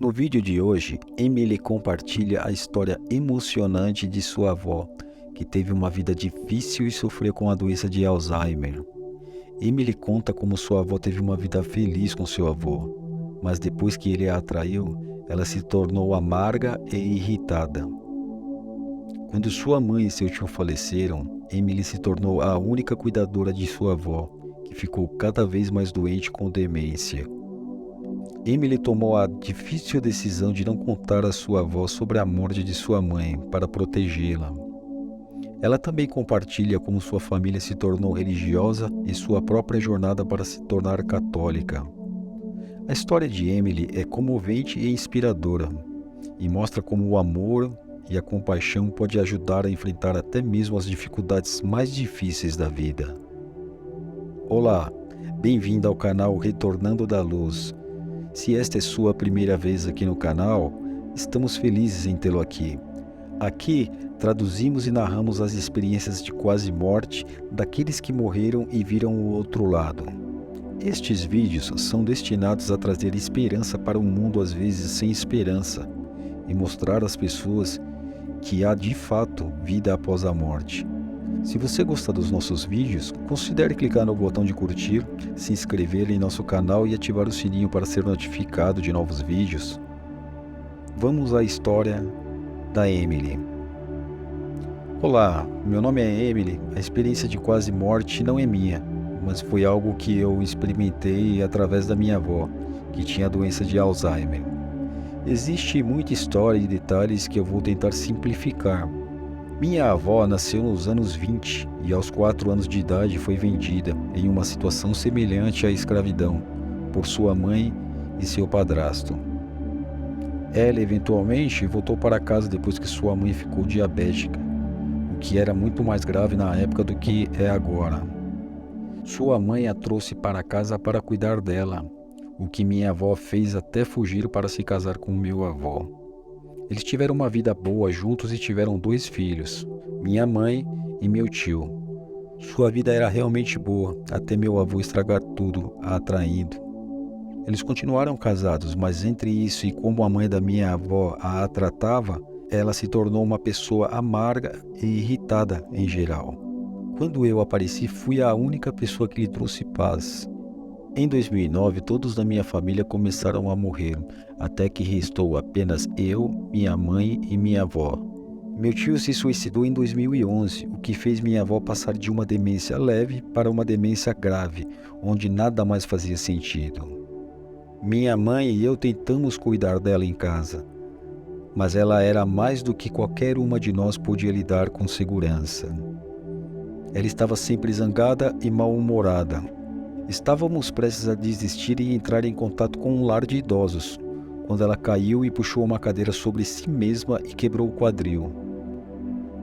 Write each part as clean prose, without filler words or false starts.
No vídeo de hoje, Emily compartilha a história emocionante de sua avó, que teve uma vida difícil e sofreu com a doença de Alzheimer. Emily conta como sua avó teve uma vida feliz com seu avô, mas depois que ele a atraiu, ela se tornou amarga e irritada. Quando sua mãe e seu tio faleceram, Emily se tornou a única cuidadora de sua avó, que ficou cada vez mais doente com demência. Emily tomou a difícil decisão de não contar a sua avó sobre a morte de sua mãe para protegê-la. Ela também compartilha como sua família se tornou religiosa e sua própria jornada para se tornar católica. A história de Emily é comovente e inspiradora e mostra como o amor e a compaixão pode ajudar a enfrentar até mesmo as dificuldades mais difíceis da vida. Olá, bem-vindo ao canal Retornando da Luz. Se esta é sua primeira vez aqui no canal, estamos felizes em tê-lo aqui. Aqui, traduzimos e narramos as experiências de quase morte daqueles que morreram e viram o outro lado. Estes vídeos são destinados a trazer esperança para um mundo às vezes sem esperança e mostrar às pessoas que há de fato vida após a morte. Se você gostar dos nossos vídeos, considere clicar no botão de curtir, se inscrever em nosso canal e ativar o sininho para ser notificado de novos vídeos. Vamos à história da Emily. Olá, meu nome é Emily. A experiência de quase morte não é minha, mas foi algo que eu experimentei através da minha avó, que tinha a doença de Alzheimer. Existe muita história e detalhes que eu vou tentar simplificar. Minha avó nasceu nos anos 20 e aos 4 anos de idade foi vendida, em uma situação semelhante à escravidão, por sua mãe e seu padrasto. Ela eventualmente voltou para casa depois que sua mãe ficou diabética, o que era muito mais grave na época do que é agora. Sua mãe a trouxe para casa para cuidar dela, o que minha avó fez até fugir para se casar com meu avô. Eles tiveram uma vida boa juntos e tiveram 2 filhos, minha mãe e meu tio. Sua vida era realmente boa, até meu avô estragar tudo, a atraindo. Eles continuaram casados, mas entre isso e como a mãe da minha avó a tratava, ela se tornou uma pessoa amarga e irritada em geral. Quando eu apareci, fui a única pessoa que lhe trouxe paz. Em 2009, todos da minha família começaram a morrer, até que restou apenas eu, minha mãe e minha avó. Meu tio se suicidou em 2011, o que fez minha avó passar de uma demência leve para uma demência grave, onde nada mais fazia sentido. Minha mãe e eu tentamos cuidar dela em casa, mas ela era mais do que qualquer uma de nós podia lidar com segurança. Ela estava sempre zangada e mal-humorada. Estávamos prestes a desistir e entrar em contato com um lar de idosos, quando ela caiu e puxou uma cadeira sobre si mesma e quebrou o quadril.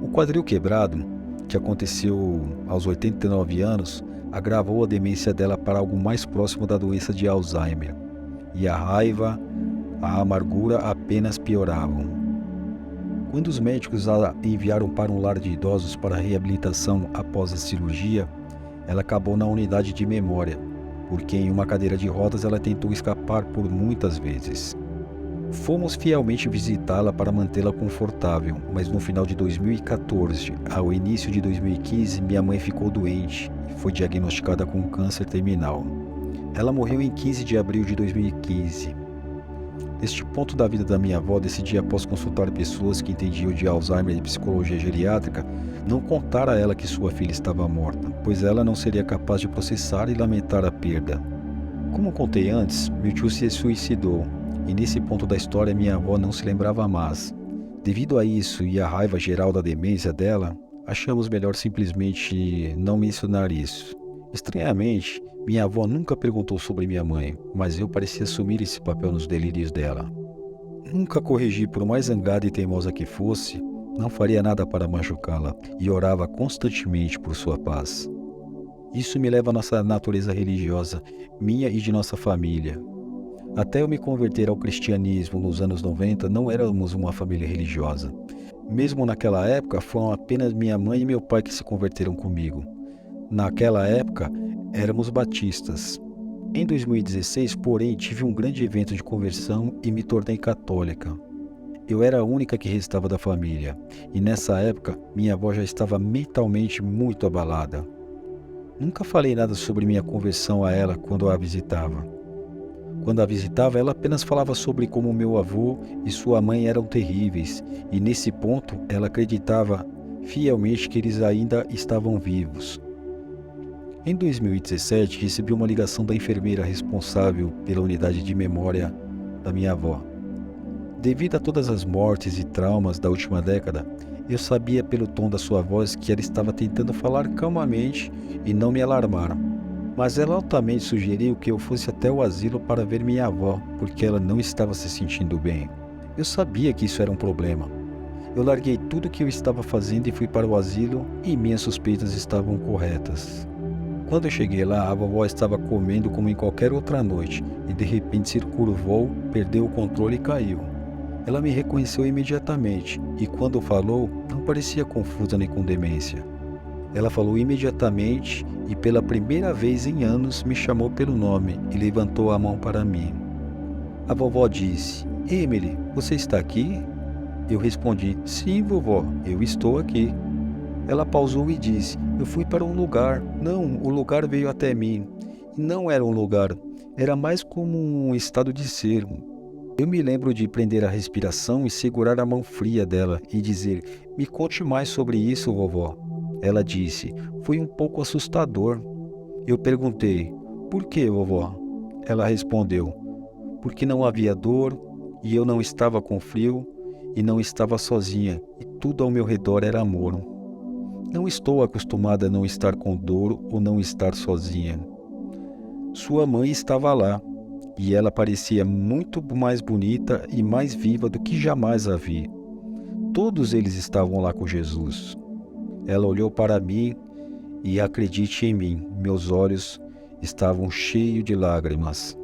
O quadril quebrado, que aconteceu aos 89 anos, agravou a demência dela para algo mais próximo da doença de Alzheimer, e a raiva, a amargura apenas pioravam. Quando os médicos a enviaram para um lar de idosos para reabilitação após a cirurgia, ela acabou na unidade de memória, porque em uma cadeira de rodas ela tentou escapar por muitas vezes. Fomos fielmente visitá-la para mantê-la confortável, mas no final de 2014, ao início de 2015, minha mãe ficou doente e foi diagnosticada com câncer terminal. Ela morreu em 15 de abril de 2015. Neste ponto da vida da minha avó, decidi, após consultar pessoas que entendiam de Alzheimer e psicologia geriátrica, não contar a ela que sua filha estava morta, pois ela não seria capaz de processar e lamentar a perda. Como contei antes, meu tio se suicidou, e nesse ponto da história minha avó não se lembrava mais. Devido a isso e à raiva geral da demência dela, achamos melhor simplesmente não mencionar isso. Estranhamente, minha avó nunca perguntou sobre minha mãe, mas eu parecia assumir esse papel nos delírios dela. Nunca corrigi, por mais zangada e teimosa que fosse, não faria nada para machucá-la e orava constantemente por sua paz. Isso me leva à nossa natureza religiosa, minha e de nossa família. Até eu me converter ao cristianismo nos anos 90, não éramos uma família religiosa. Mesmo naquela época, foram apenas minha mãe e meu pai que se converteram comigo. Naquela época, éramos batistas. Em 2016, porém, tive um grande evento de conversão e me tornei católica. Eu era a única que restava da família, e nessa época minha avó já estava mentalmente muito abalada. Nunca falei nada sobre minha conversão a ela quando a visitava. Quando a visitava, ela apenas falava sobre como meu avô e sua mãe eram terríveis, e nesse ponto ela acreditava fielmente que eles ainda estavam vivos. Em 2017, recebi uma ligação da enfermeira responsável pela unidade de memória da minha avó. Devido a todas as mortes e traumas da última década, eu sabia pelo tom da sua voz que ela estava tentando falar calmamente e não me alarmar. Mas ela altamente sugeriu que eu fosse até o asilo para ver minha avó, porque ela não estava se sentindo bem. Eu sabia que isso era um problema. Eu larguei tudo o que eu estava fazendo e fui para o asilo, e minhas suspeitas estavam corretas. Quando eu cheguei lá, a vovó estava comendo como em qualquer outra noite e de repente se curvou, perdeu o controle e caiu. Ela me reconheceu imediatamente e quando falou, não parecia confusa nem com demência. Ela falou imediatamente e pela primeira vez em anos me chamou pelo nome e levantou a mão para mim. A vovó disse: "Emily, você está aqui?" Eu respondi: "Sim, vovó, eu estou aqui." Ela pausou e disse: "Eu fui para um lugar. Não, o lugar veio até mim." E não era um lugar, era mais como um estado de ser. Eu me lembro de prender a respiração e segurar a mão fria dela e dizer: "Me conte mais sobre isso, vovó." Ela disse: "Foi um pouco assustador." Eu perguntei: "Por que, vovó?" Ela respondeu: "Porque não havia dor e eu não estava com frio e não estava sozinha e tudo ao meu redor era amor. Não estou acostumada a não estar com dor ou não estar sozinha." Sua mãe estava lá e ela parecia muito mais bonita e mais viva do que jamais a vi. Todos eles estavam lá com Jesus. Ela olhou para mim e acredite em mim, meus olhos estavam cheios de lágrimas.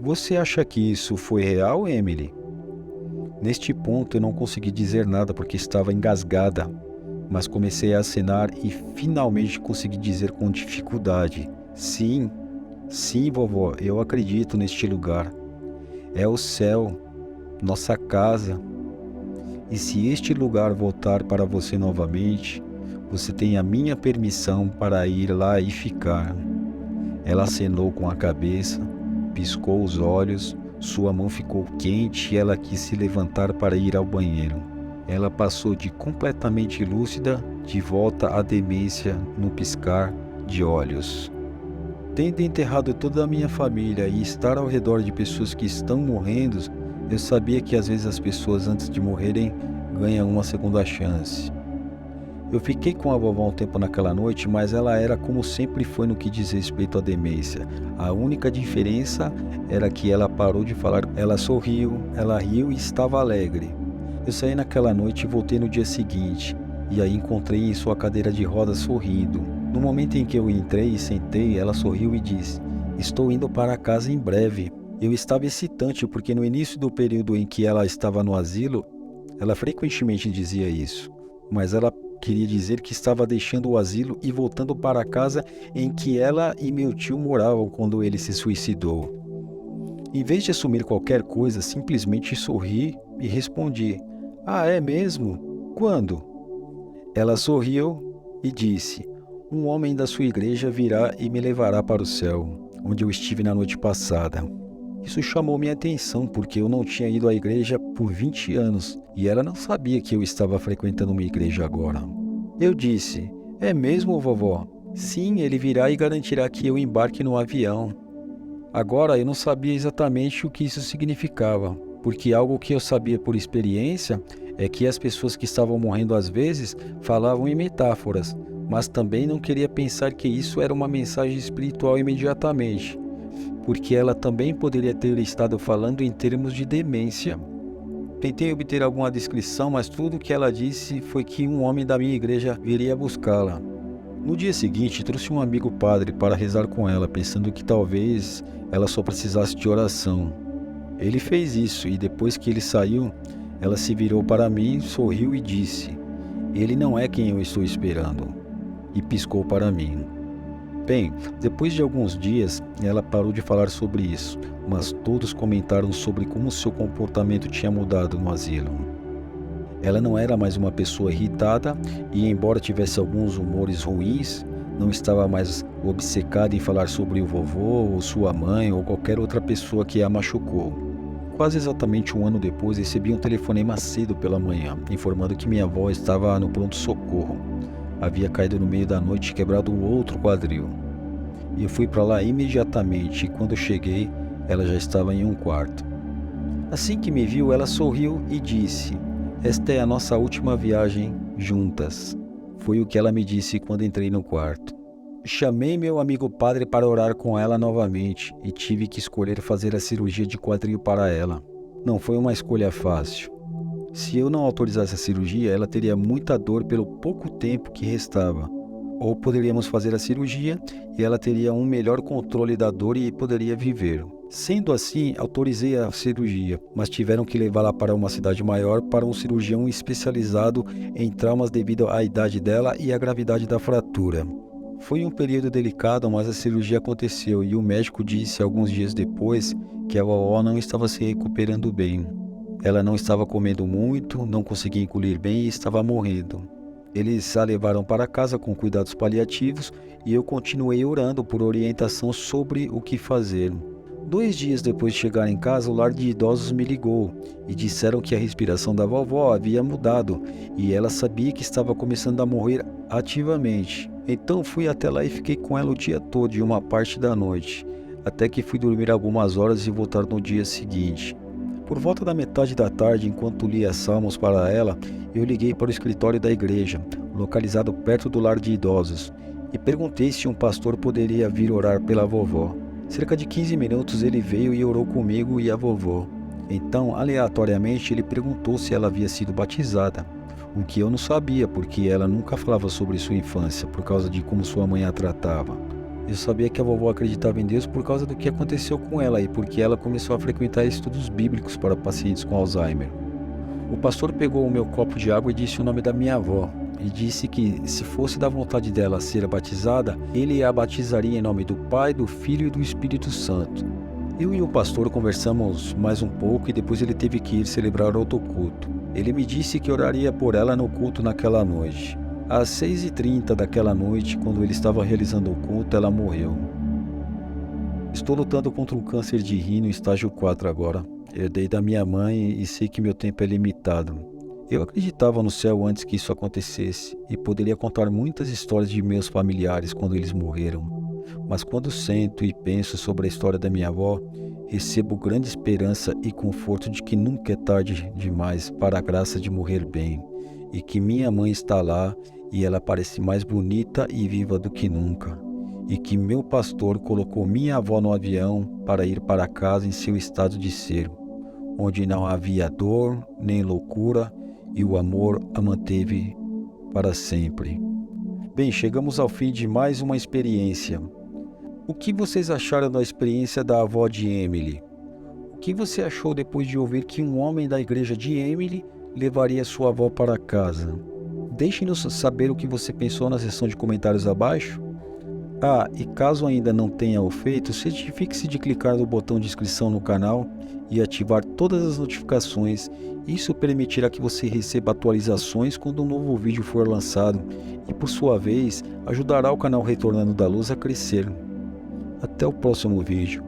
"Você acha que isso foi real, Emily?" Neste ponto eu não consegui dizer nada porque estava engasgada, mas comecei a acenar e finalmente consegui dizer com dificuldade: "Sim, sim, vovó, eu acredito neste lugar. É o céu, nossa casa. E se este lugar voltar para você novamente, você tem a minha permissão para ir lá e ficar." Ela acenou com a cabeça, piscou os olhos, sua mão ficou quente e ela quis se levantar para ir ao banheiro. Ela passou de completamente lúcida de volta à demência num piscar de olhos. Tendo enterrado toda a minha família e estar ao redor de pessoas que estão morrendo, eu sabia que às vezes as pessoas antes de morrerem ganham uma segunda chance. Eu fiquei com a vovó um tempo naquela noite, mas ela era como sempre foi no que diz respeito à demência. A única diferença era que ela parou de falar, ela sorriu, ela riu e estava alegre. Eu saí naquela noite e voltei no dia seguinte, e aí encontrei em sua cadeira de rodas sorrindo. No momento em que eu entrei e sentei, ela sorriu e disse: "Estou indo para casa em breve." Eu estava excitante porque no início do período em que ela estava no asilo, ela frequentemente dizia isso, mas ela queria dizer que estava deixando o asilo e voltando para a casa em que ela e meu tio moravam quando ele se suicidou. Em vez de assumir qualquer coisa, simplesmente sorri e respondi: "Ah, é mesmo? Quando?" Ela sorriu e disse: "Um homem da sua igreja virá e me levará para o céu, onde eu estive na noite passada." Isso chamou minha atenção porque eu não tinha ido à igreja por 20 anos e ela não sabia que eu estava frequentando uma igreja agora. Eu disse: "É mesmo, vovó? Sim, ele virá e garantirá que eu embarque no avião." Agora eu não sabia exatamente o que isso significava, porque algo que eu sabia por experiência é que as pessoas que estavam morrendo às vezes falavam em metáforas, mas também não queria pensar que isso era uma mensagem espiritual imediatamente, porque ela também poderia ter estado falando em termos de demência. Tentei obter alguma descrição, mas tudo o que ela disse foi que um homem da minha igreja viria buscá-la. No dia seguinte, trouxe um amigo padre para rezar com ela, pensando que talvez ela só precisasse de oração. Ele fez isso e depois que ele saiu, ela se virou para mim, sorriu e disse: "Ele não é quem eu estou esperando." E piscou para mim. Bem, depois de alguns dias, ela parou de falar sobre isso, mas todos comentaram sobre como seu comportamento tinha mudado no asilo. Ela não era mais uma pessoa irritada e, embora tivesse alguns humores ruins, não estava mais obcecada em falar sobre o vovô ou sua mãe ou qualquer outra pessoa que a machucou. Quase exatamente um ano depois, recebi um telefonema cedo pela manhã, informando que minha avó estava no pronto-socorro. Havia caído no meio da noite e quebrado um outro quadril. E eu fui para lá imediatamente e quando cheguei, ela já estava em um quarto. Assim que me viu, ela sorriu e disse: "Esta é a nossa última viagem juntas." Foi o que ela me disse quando entrei no quarto. Chamei meu amigo padre para orar com ela novamente e tive que escolher fazer a cirurgia de quadril para ela. Não foi uma escolha fácil. Se eu não autorizasse a cirurgia, ela teria muita dor pelo pouco tempo que restava. Ou poderíamos fazer a cirurgia e ela teria um melhor controle da dor e poderia viver. Sendo assim, autorizei a cirurgia, mas tiveram que levá-la para uma cidade maior para um cirurgião especializado em traumas devido à idade dela e à gravidade da fratura. Foi um período delicado, mas a cirurgia aconteceu e o médico disse alguns dias depois que a vovó não estava se recuperando bem. Ela não estava comendo muito, não conseguia engolir bem e estava morrendo. Eles a levaram para casa com cuidados paliativos e eu continuei orando por orientação sobre o que fazer. 2 dias depois de chegar em casa, o lar de idosos me ligou e disseram que a respiração da vovó havia mudado e ela sabia que estava começando a morrer ativamente. Então fui até lá e fiquei com ela o dia todo e uma parte da noite, até que fui dormir algumas horas e voltar no dia seguinte. Por volta da metade da tarde, enquanto lia salmos para ela, eu liguei para o escritório da igreja, localizado perto do lar de idosos, e perguntei se um pastor poderia vir orar pela vovó. Cerca de 15 minutos ele veio e orou comigo e a vovó. Então, aleatoriamente, ele perguntou se ela havia sido batizada, o que eu não sabia porque ela nunca falava sobre sua infância por causa de como sua mãe a tratava. Eu sabia que a vovó acreditava em Deus por causa do que aconteceu com ela e porque ela começou a frequentar estudos bíblicos para pacientes com Alzheimer. O pastor pegou o meu copo de água e disse o nome da minha avó, e disse que, se fosse da vontade dela ser batizada, ele a batizaria em nome do Pai, do Filho e do Espírito Santo. Eu e o pastor conversamos mais um pouco e depois ele teve que ir celebrar outro culto. Ele me disse que oraria por ela no culto naquela noite. Às 6h30 daquela noite, quando ele estava realizando o culto, ela morreu. Estou lutando contra um câncer de rim no estágio 4 agora. Herdei da minha mãe e sei que meu tempo é limitado. Eu acreditava no céu antes que isso acontecesse e poderia contar muitas histórias de meus familiares quando eles morreram. Mas quando sento e penso sobre a história da minha avó, recebo grande esperança e conforto de que nunca é tarde demais para a graça de morrer bem, e que minha mãe está lá e ela parece mais bonita e viva do que nunca, e que meu pastor colocou minha avó no avião para ir para casa em seu estado de ser, onde não havia dor nem loucura e o amor a manteve para sempre. Bem, chegamos ao fim de mais uma experiência. O que vocês acharam da experiência da avó de Emily? O que você achou depois de ouvir que um homem da igreja de Emily levaria sua avó para casa? Deixe-nos saber o que você pensou na seção de comentários abaixo. E caso ainda não tenha o feito, certifique-se de clicar no botão de inscrição no canal e ativar todas as notificações. Isso permitirá que você receba atualizações quando um novo vídeo for lançado e, por sua vez, ajudará o canal Retornando da Luz a crescer. Até o próximo vídeo.